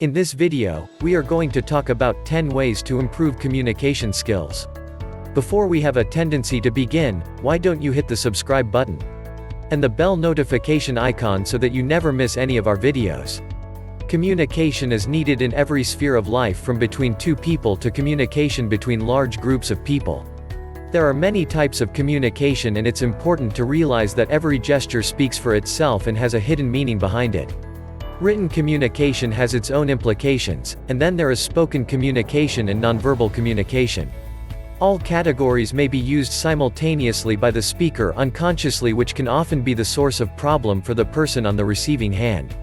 In this video, we are going to talk about 10 ways to improve communication skills. Before we have a tendency to begin, why don't you hit the subscribe button and the bell notification icon so that you never miss any of our videos. Communication is needed in every sphere of life, from between two people to communication between large groups of people. There are many types of communication, and it's important to realize that every gesture speaks for itself and has a hidden meaning behind it. Written communication has its own implications, and then there is spoken communication and nonverbal communication. All categories may be used simultaneously by the speaker unconsciously, which can often be the source of problem for the person on the receiving hand.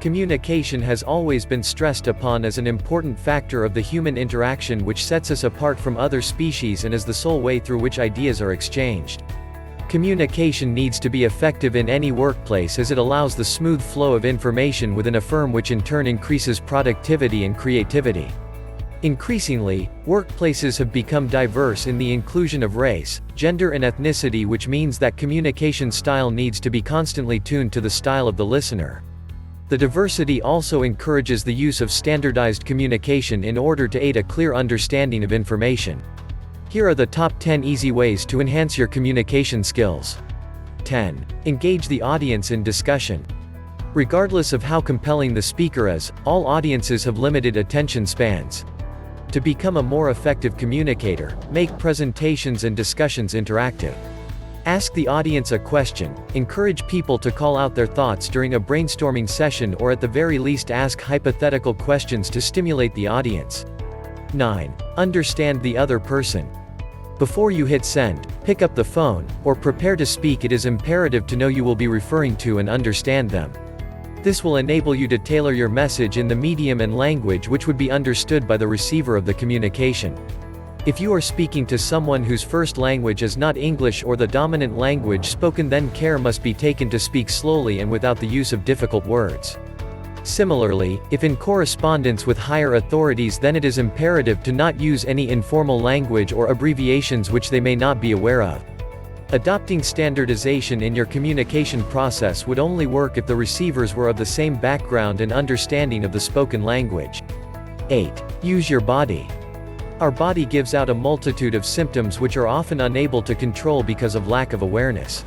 Communication has always been stressed upon as an important factor of the human interaction, which sets us apart from other species and is the sole way through which ideas are exchanged. Communication needs to be effective in any workplace, as it allows the smooth flow of information within a firm, which in turn increases productivity and creativity. Increasingly, workplaces have become diverse in the inclusion of race, gender and ethnicity, which means that communication style needs to be constantly tuned to the style of the listener. The diversity also encourages the use of standardized communication in order to aid a clear understanding of information. Here are the top 10 easy ways to enhance your communication skills. 10. Engage the audience in discussion. Regardless of how compelling the speaker is, all audiences have limited attention spans. To become a more effective communicator, make presentations and discussions interactive. Ask the audience a question, encourage people to call out their thoughts during a brainstorming session, or at the very least ask hypothetical questions to stimulate the audience. 9. Understand the other person. Before you hit send, pick up the phone, or prepare to speak, it is imperative to know you will be referring to and understand them. This will enable you to tailor your message in the medium and language which would be understood by the receiver of the communication. If you are speaking to someone whose first language is not English or the dominant language spoken, then care must be taken to speak slowly and without the use of difficult words. Similarly, if in correspondence with higher authorities, then it is imperative to not use any informal language or abbreviations which they may not be aware of. Adopting standardization in your communication process would only work if the receivers were of the same background and understanding of the spoken language. 8. Use your body. Our body gives out a multitude of symptoms which are often unable to control because of lack of awareness.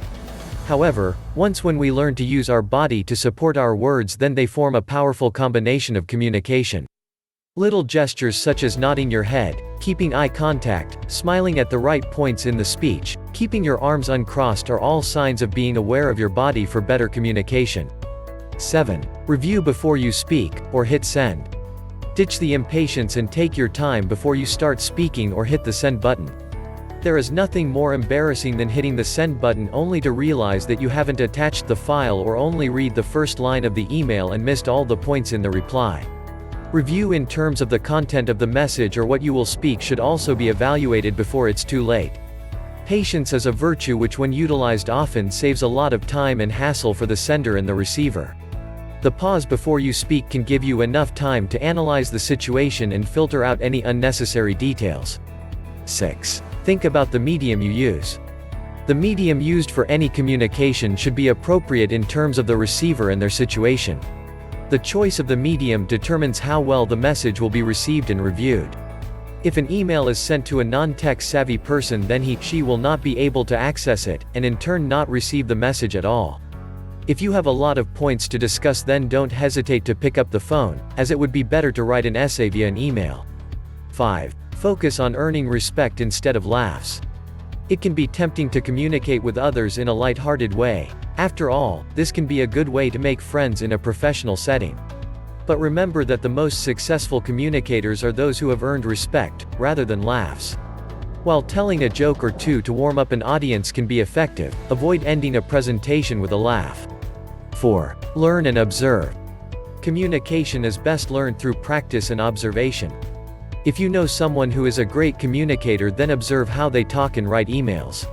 However, when we learn to use our body to support our words, then they form a powerful combination of communication. Little gestures such as nodding your head, keeping eye contact, smiling at the right points in the speech, keeping your arms uncrossed are all signs of being aware of your body for better communication. 7. Review before you speak, or hit send. Ditch the impatience and take your time before you start speaking or hit the send button. There is nothing more embarrassing than hitting the send button only to realize that you haven't attached the file, or only read the first line of the email and missed all the points in the reply. Review in terms of the content of the message or what you will speak should also be evaluated before it's too late. Patience is a virtue which, when utilized often, saves a lot of time and hassle for the sender and the receiver. The pause before you speak can give you enough time to analyze the situation and filter out any unnecessary details. 6. Think about the medium you use. The medium used for any communication should be appropriate in terms of the receiver and their situation. The choice of the medium determines how well the message will be received and reviewed. If an email is sent to a non-tech savvy person, then he/she will not be able to access it, and in turn not receive the message at all. If you have a lot of points to discuss, then don't hesitate to pick up the phone, as it would be better to write an essay via an email. 5. Focus on earning respect instead of laughs. It can be tempting to communicate with others in a light-hearted way. After all, this can be a good way to make friends in a professional setting. But remember that the most successful communicators are those who have earned respect, rather than laughs. While telling a joke or two to warm up an audience can be effective, avoid ending a presentation with a laugh. 4. Learn and observe. Communication is best learned through practice and observation. If you know someone who is a great communicator, then observe how they talk and write emails.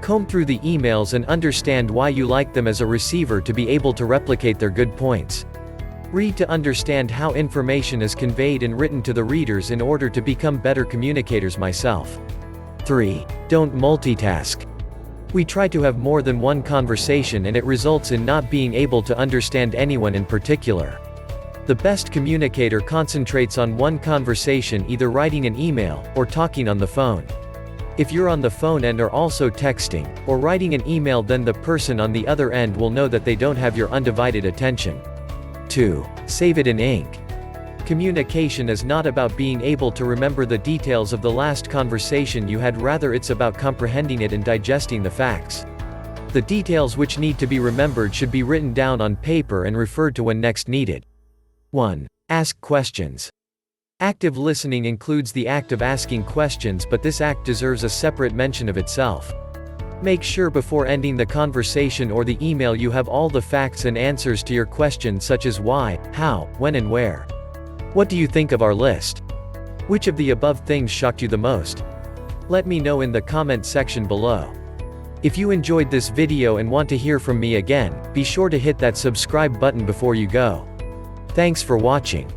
Comb through the emails and understand why you like them as a receiver to be able to replicate their good points. Read to understand how information is conveyed and written to the readers in order to become better communicators myself. 3. Don't multitask. We try to have more than one conversation, and it results in not being able to understand anyone in particular. The best communicator concentrates on one conversation, either writing an email, or talking on the phone. If you're on the phone and are also texting, or writing an email, then the person on the other end will know that they don't have your undivided attention. 2. Save it in ink. Communication is not about being able to remember the details of the last conversation you had, rather it's about comprehending it and digesting the facts. The details which need to be remembered should be written down on paper and referred to when next needed. 1. Ask questions. Active listening includes the act of asking questions, but this act deserves a separate mention of itself. Make sure before ending the conversation or the email you have all the facts and answers to your questions, such as why, how, when and where. What do you think of our list? Which of the above things shocked you the most? Let me know in the comment section below. If you enjoyed this video and want to hear from me again, be sure to hit that subscribe button before you go. Thanks for watching.